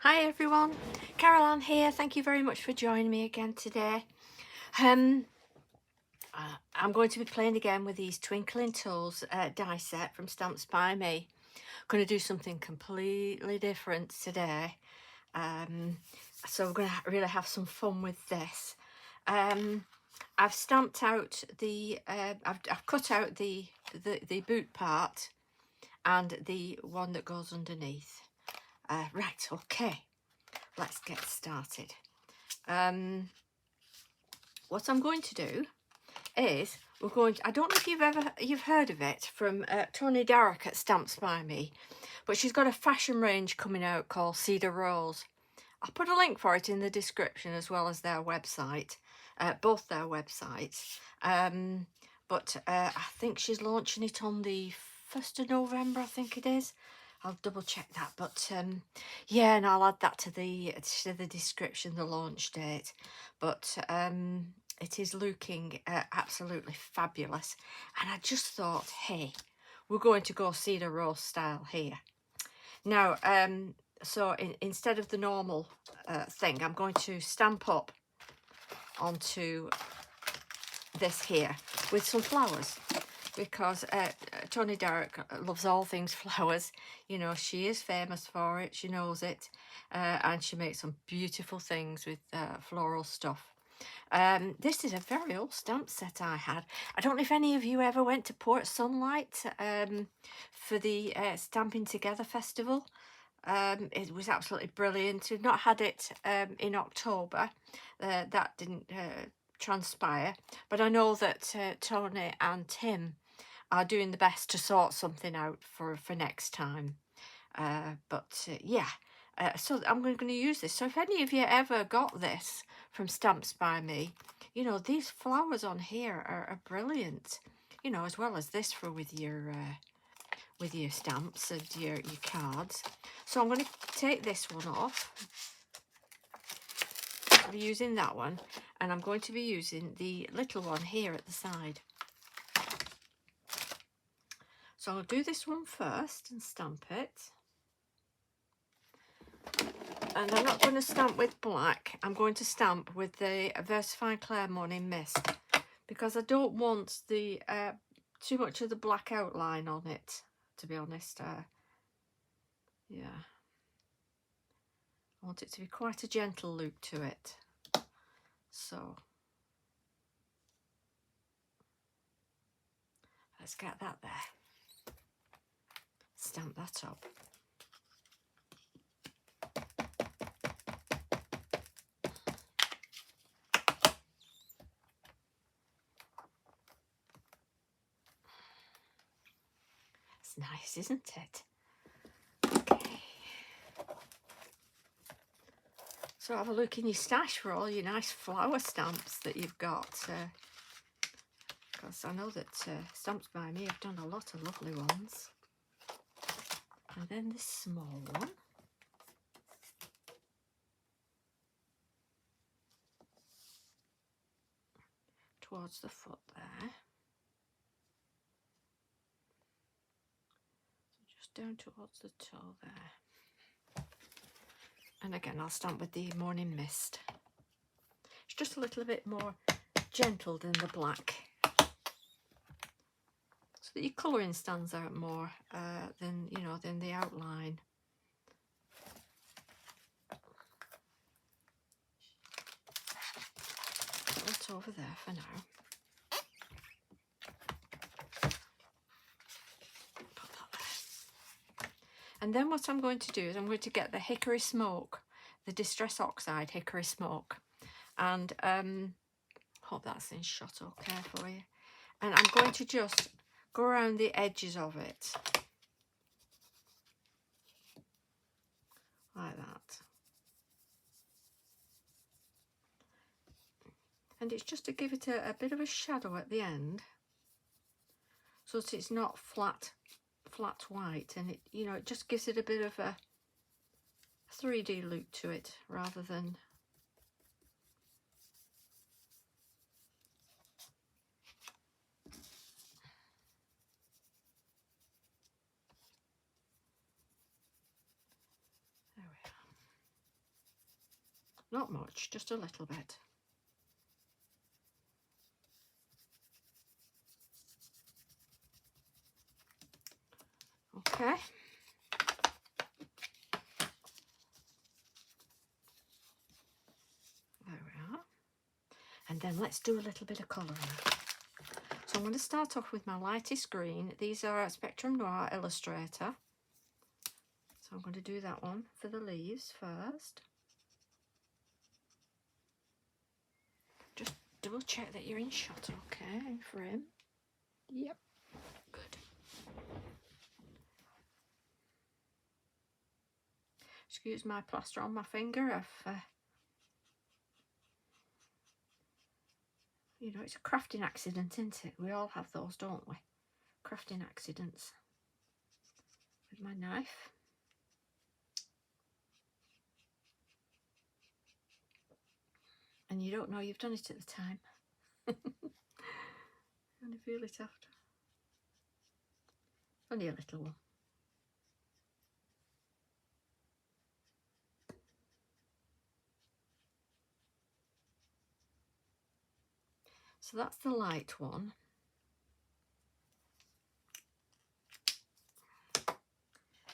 Hi everyone, Caroline here. Thank you very much for joining me again today. I'm going to be playing again with these Twinkling Tools die set from Stampsbyme. Going to do something completely different today. So we're going to really have some fun with this. I've stamped out the, I've cut out the boot part and the one that goes underneath. Right, okay, let's get started. What I'm going to do is we're going to, I don't know if you've heard of it from Tony Darroch at Stampsbyme, but she's got a fashion range coming out called Cedar Rose. I'll put a link for it in the description as well as their website, both their websites. But I think she's launching it on the 1st of November, I think it is. I'll double check that, but yeah, and I'll add that to the description, the launch date. But it is looking absolutely fabulous, and I just thought, hey, we're going to go Cedar Rose style here. Now, so instead of the normal thing, I'm going to stamp up onto this here with some flowers, because Tony Darroch loves all things flowers. You know, she is famous for it, she knows it, and she makes some beautiful things with floral stuff. This is a very old stamp set I had. I don't know if any of you ever went to Port Sunlight for the Stamping Together Festival. It was absolutely brilliant. We've not had it in October. That didn't transpire, but I know that Tony and Tim are doing the best to sort something out for next time. Yeah, so I'm going to use this. So if any of you ever got this from Stampsbyme, you know, these flowers on here are brilliant, you know, as well as this for with your stamps and your cards. So I'm going to take this one off. I'll be using that one, and I'm going to be using the little one here at the side. So I'll do this one first and stamp it. And I'm not going to stamp with black. I'm going to stamp with the Versafine Claire Morning Mist, because I don't want the too much of the black outline on it, to be honest. Yeah, I want it to be quite a gentle look to it. So let's get that there. Stamp that up. It's nice, isn't it? Okay. So have a look in your stash for all your nice flower stamps that you've got. Because I know that Stampsbyme have done a lot of lovely ones. And then this small one. Towards the foot there. So just down towards the toe there. And again, I'll stamp with the Morning Mist. It's just a little bit more gentle than the black, so that your colouring stands out more than, you know, than the outline. That's over there for now. Put that there. And then what I'm going to do is I'm going to get the Hickory Smoke, the Distress Oxide Hickory Smoke, and hope that's in shot okay for you. And I'm going to just go around the edges of it like that. And it's just to give it a bit of a shadow at the end, so that it's not flat white, and it, you know, it just gives it a bit of a 3D look to it rather than there we are. Not much, just a little bit. Okay. There we are. And then let's do a little bit of colouring. So I'm going to start off with my lightest green. These are Spectrum Noir Illustrator. So I'm going to do that one for the leaves first. Just double check that you're in shot, okay, in frame. Yep, good. Excuse my plaster on my finger. You know, it's a crafting accident, isn't it? We all have those, don't we? Crafting accidents. With my knife. And you don't know you've done it at the time. And you feel it after. Only a little one. So that's the light one.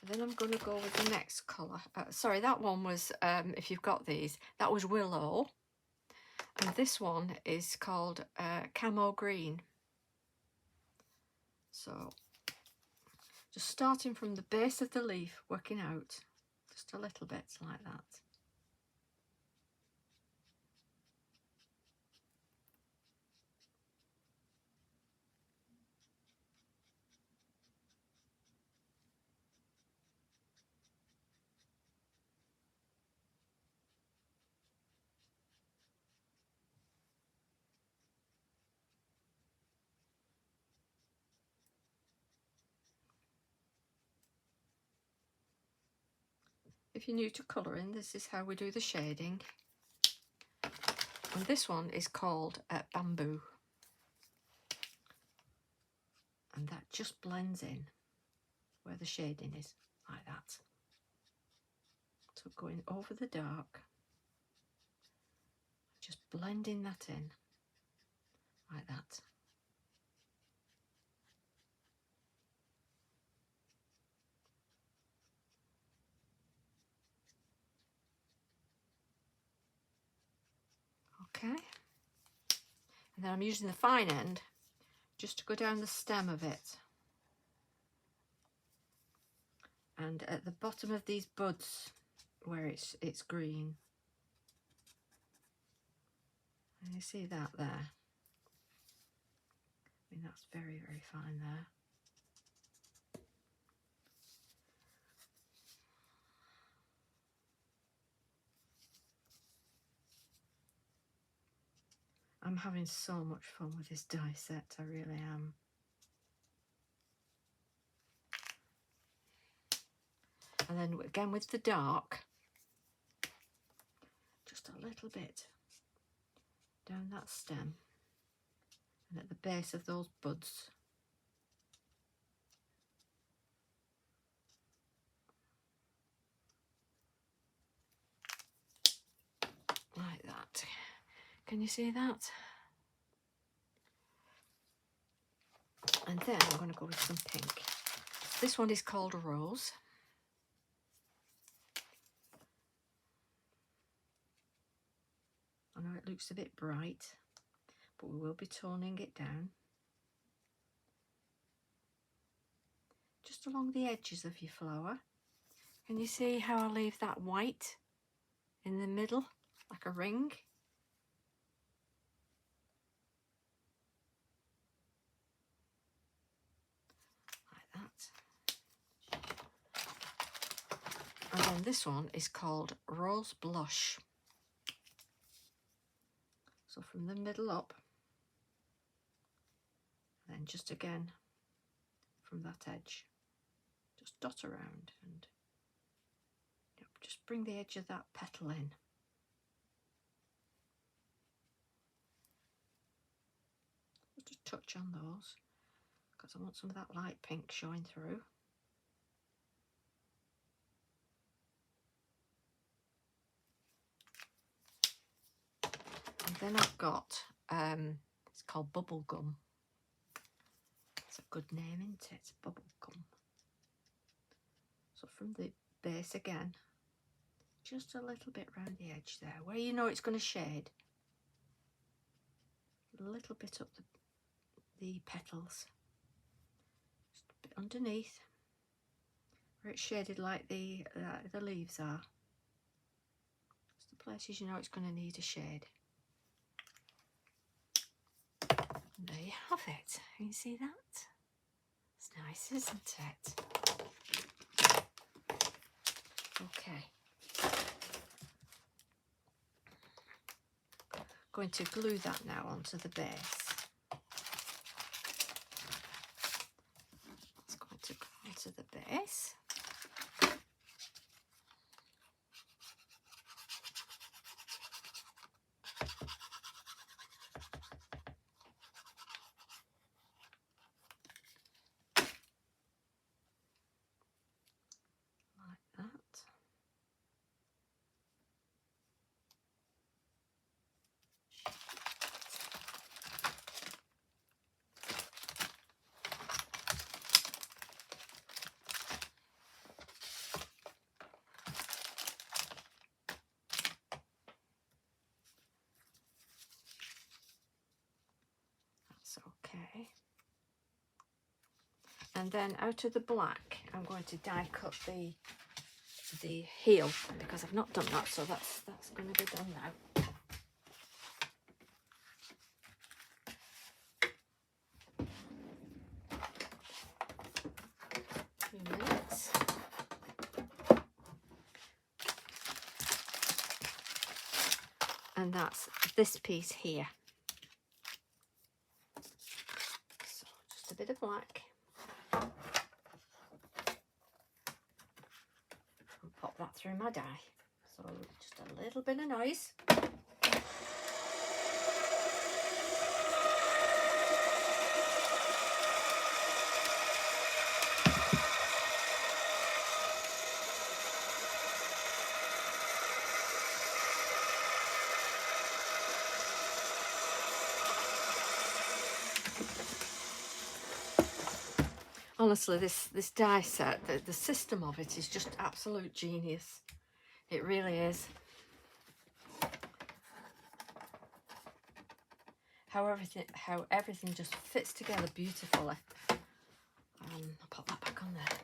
Then I'm going to go with the next colour. Sorry, that one was, if you've got these, that was Willow. And this one is called Camo Green. So, just starting from the base of the leaf, working out just a little bit like that. If you're new to colouring, this is how we do the shading. And this one is called Bamboo. And that just blends in where the shading is, like that. So going over the dark, just blending that in, like that. Okay, and then I'm using the fine end just to go down the stem of it. And at the bottom of these buds where it's green. And you see that there? I mean, that's very, very fine there. I'm having so much fun with this die set, I really am. And then again with the dark, just a little bit down that stem and at the base of those buds. Like that. Can you see that? And then I'm going to go with some pink. This one is called Rose. I know it looks a bit bright, but we will be toning it down. Just along the edges of your flower. Can you see how I leave that white in the middle, like a ring? Like that. And then this one is called Rose Blush. So from the middle up, and then just again from that edge, just dot around and just bring the edge of that petal in. Just a touch on those because I want some of that light pink showing through. Then I've got, it's called Bubble Gum. It's a good name, isn't it? Bubble Gum. So from the base again, just a little bit round the edge there, where you know it's going to shade. A little bit up the petals. Just a bit underneath, where it's shaded like the leaves are. It's the places you know it's going to need a shade. And there you have it. Can you see that? It's nice, isn't it? Okay. Going to glue that now onto the base. It's going to go onto the base. Like that. Okay, and then out of the black I'm going to die cut the heel, because I've not done that, so that's going to be done now. 2 minutes. And that's this piece here. So just a bit of black. And pop that through my die. So just a little bit of noise. Honestly, this die set, the system of it is just absolute genius. It really is. How everything just fits together beautifully. I'll pop that back on there.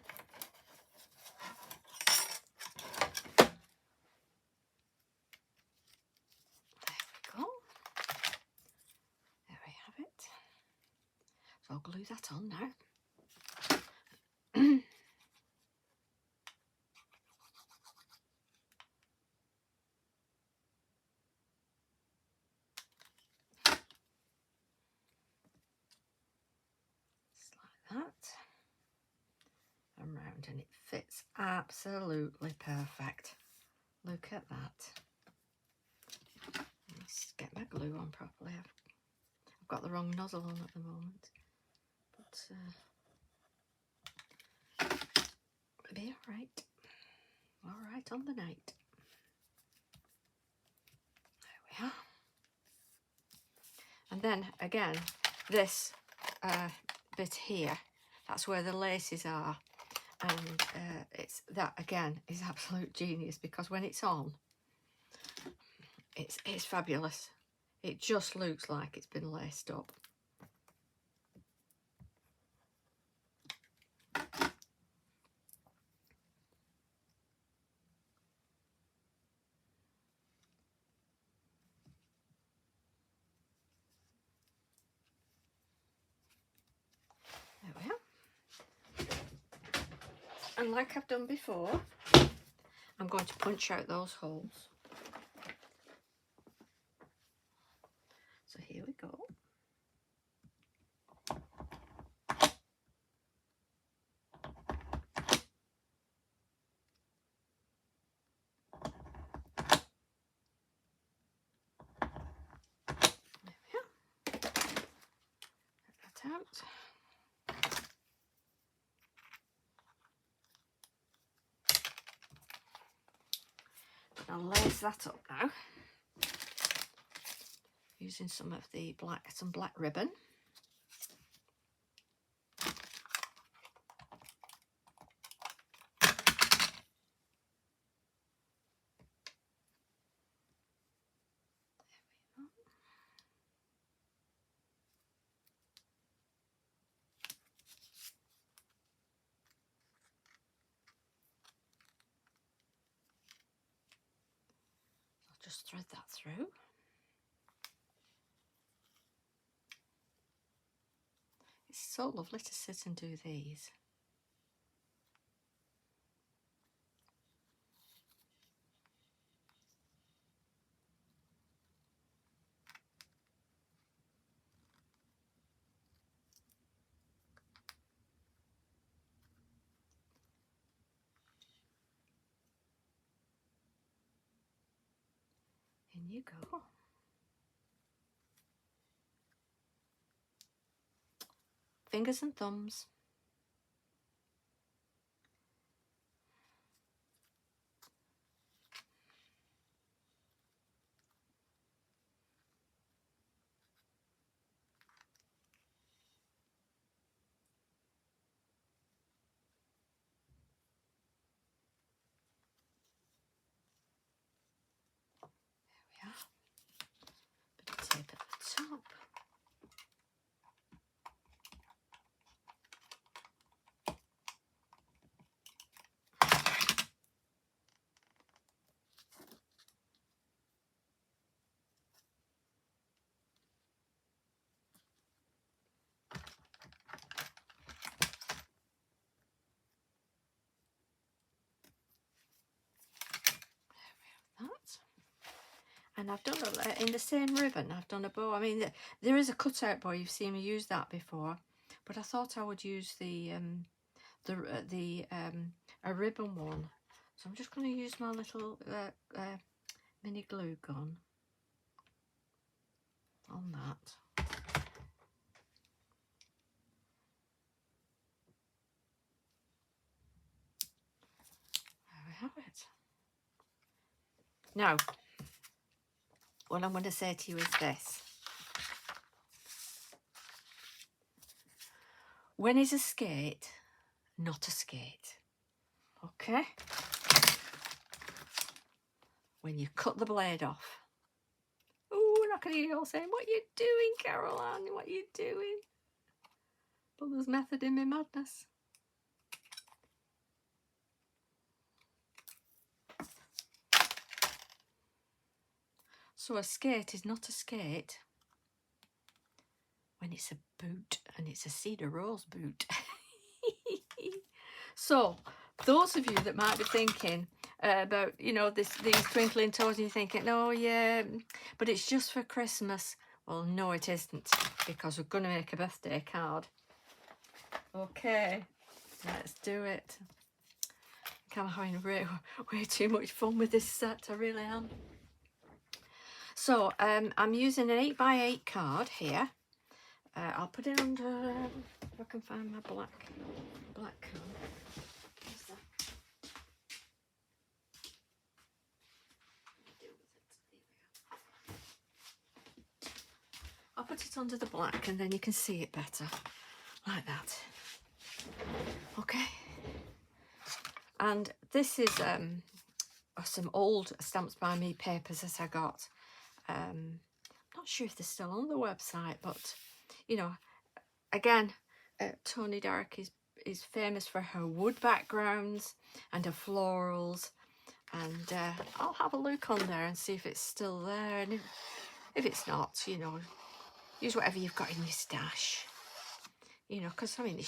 There we go. There we have it. So I'll glue that on now. That and round, and it fits absolutely perfect. Look at that. Let's get my glue on properly. I've got the wrong nozzle on at the moment, but it'll be all right on the night. There we are. And then again, this bit here, that's where the laces are, and it's that again is absolute genius, because when it's on, it's fabulous. It just looks like it's been laced up. There we are. And like I've done before, I'm going to punch out those holes. So here we go. There we are. Get that out. I'll lace that up now. using some of the black ribbon. Just thread that through. It's so lovely to sit and do these. In you go. Fingers and thumbs. There we are. Bit of tape at the top. And I've done in the same ribbon, I've done a bow. I mean, there is a cutout bow. You've seen me use that before, but I thought I would use a ribbon one. So I'm just going to use my little mini glue gun on that. There we have it. Now, what I'm going to say to you is this. When is a skate not a skate? Okay? When you cut the blade off. Oh, and I can hear you all saying, what are you doing, Caroline? What are you doing? But there's method in my madness. So a skate is not a skate when it's a boot, and it's a Cedar Rose boot. So those of you that might be thinking about, you know, these twinkling toes, and you're thinking, oh yeah, but it's just for Christmas. Well, no, it isn't, because we're going to make a birthday card. Okay, let's do it. I'm having way too much fun with this set. I really am. So I'm using an 8x8 card here. I'll put it under, if I can find my black card. I'll put it under the black, and then you can see it better, like that. Okay. And this is some old Stamps by Me papers that I got. Not sure if they're still on the website, but you know, again, Toni Darroch is famous for her wood backgrounds and her florals, and I'll have a look on there and see if it's still there, and if it's not, you know, use whatever you've got in your stash, you know, because I mean,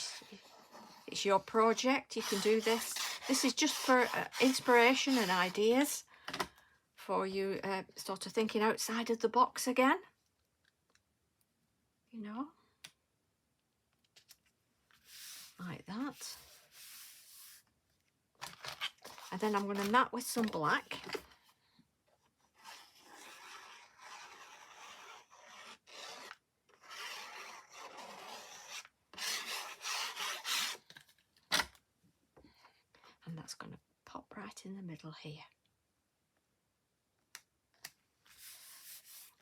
it's your project. You can do this. This is just for inspiration and ideas for you, sort of thinking outside of the box again, you know, like that. And then I'm going to mat with some black. And that's going to pop right in the middle here.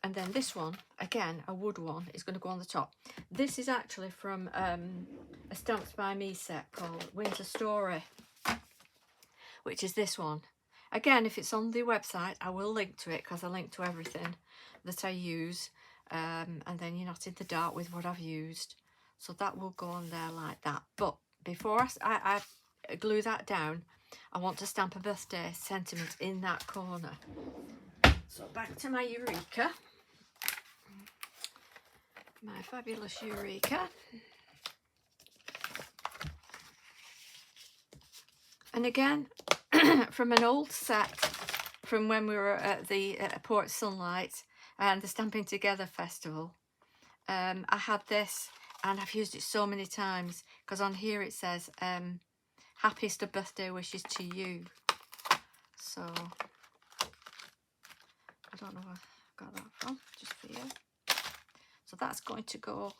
And then this one, again, a wood one, is going to go on the top. This is actually from a Stamps by Me set called Winter Story, which is this one. Again, if it's on the website, I will link to it because I link to everything that I use. And then you're not in the dark with what I've used. So that will go on there like that. But before I glue that down, I want to stamp a birthday sentiment in that corner. So back to my Eureka. My fabulous Eureka. And again, from an old set from when we were at the Port Sunlight and the Stamping Together Festival, I had this and I've used it so many times because on here it says happiest of birthday wishes to you. So I don't know where I got that from, just for you. So that's going to go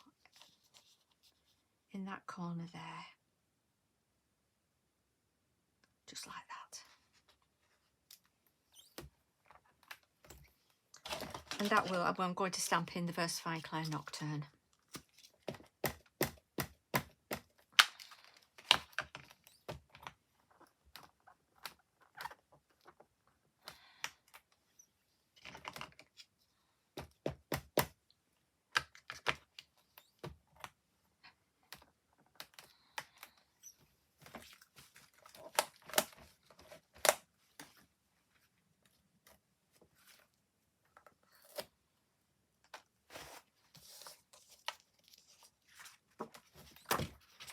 in that corner there, just like that. And that will, I'm going to stamp in the Versifying Clay Nocturne.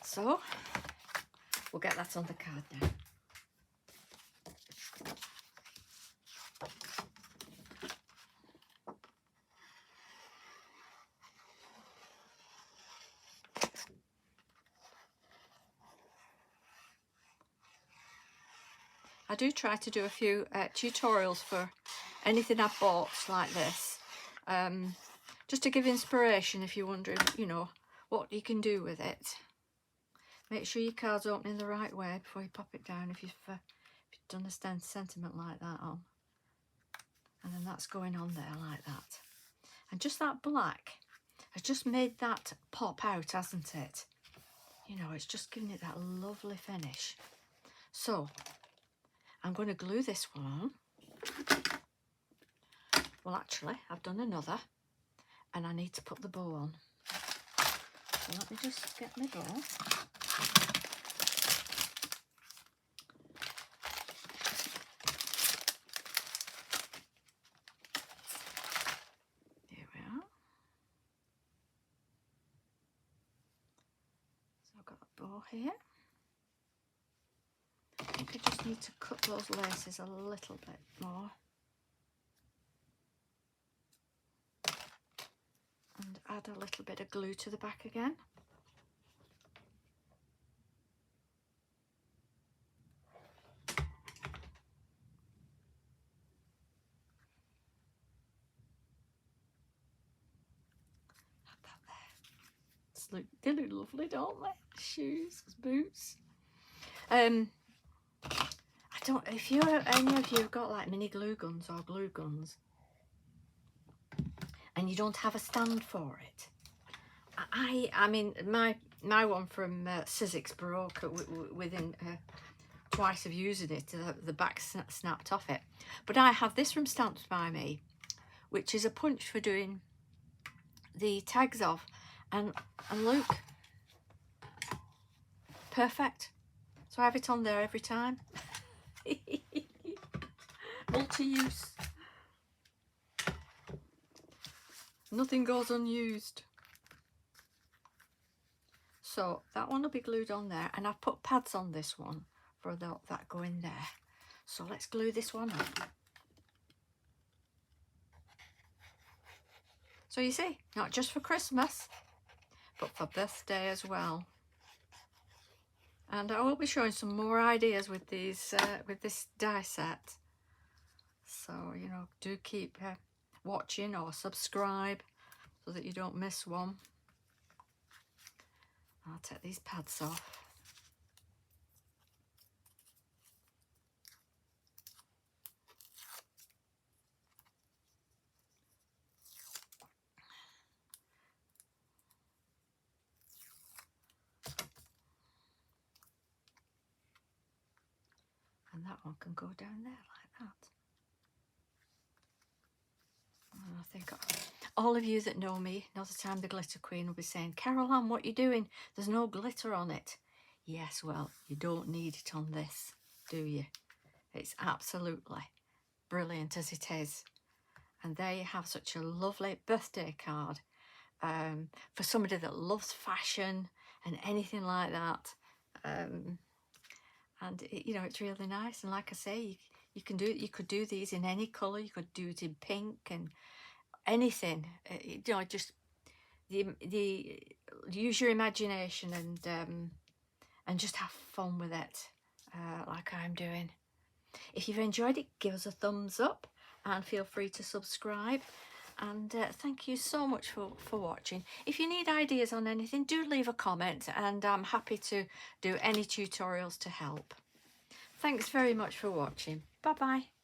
So we'll get that on the card now. I do try to do a few tutorials for anything I've bought like this, just to give inspiration if you're wondering, you know, what you can do with it. Make sure your card's opening the right way before you pop it down if you've done a sentiment like that on. And then that's going on there like that. And just that black has just made that pop out, hasn't it? You know, it's just giving it that lovely finish. So I'm going to glue this one on. Well, actually, I've done another and I need to put the bow on. So let me just get my bow. Here we are. So I've got a bow here. I think I just need to cut those laces a little bit more. And add a little bit of glue to the back again. Add that there. They look lovely, don't they? Shoes, boots. I don't, if any of you have got like mini glue guns or glue guns and you don't have a stand for it, I mean my one from Sizzix broke within twice of using it. The back snapped off it, but I have this from Stamps by Me, which is a punch for doing the tags off, and look, perfect. So I have it on there every time. Multi-use. Nothing goes unused. So that one will be glued on there, and I've put pads on this one for that go in there. So let's glue this one on. So you see, not just for Christmas, but for birthday as well. And I will be showing some more ideas with these with this die set. So, you know, do keep watching or subscribe so that you don't miss one. I'll take these pads off. that one can go down there like that. And I think all of you that know me know that I'm the glitter queen will be saying, Carol Ann, what are you doing? There's no glitter on it. Yes, well, you don't need it on this, do you? It's absolutely brilliant as it is. And there you have such a lovely birthday card for somebody that loves fashion and anything like that. And you know, it's really nice. And like I say, you could do these in any colour. You could do it in pink and anything. You know, just the use your imagination and just have fun with it, like I'm doing. If you've enjoyed it, give us a thumbs up and feel free to subscribe. And thank you so much for watching. If you need ideas on anything, do leave a comment and I'm happy to do any tutorials to help. Thanks very much for watching. Bye bye.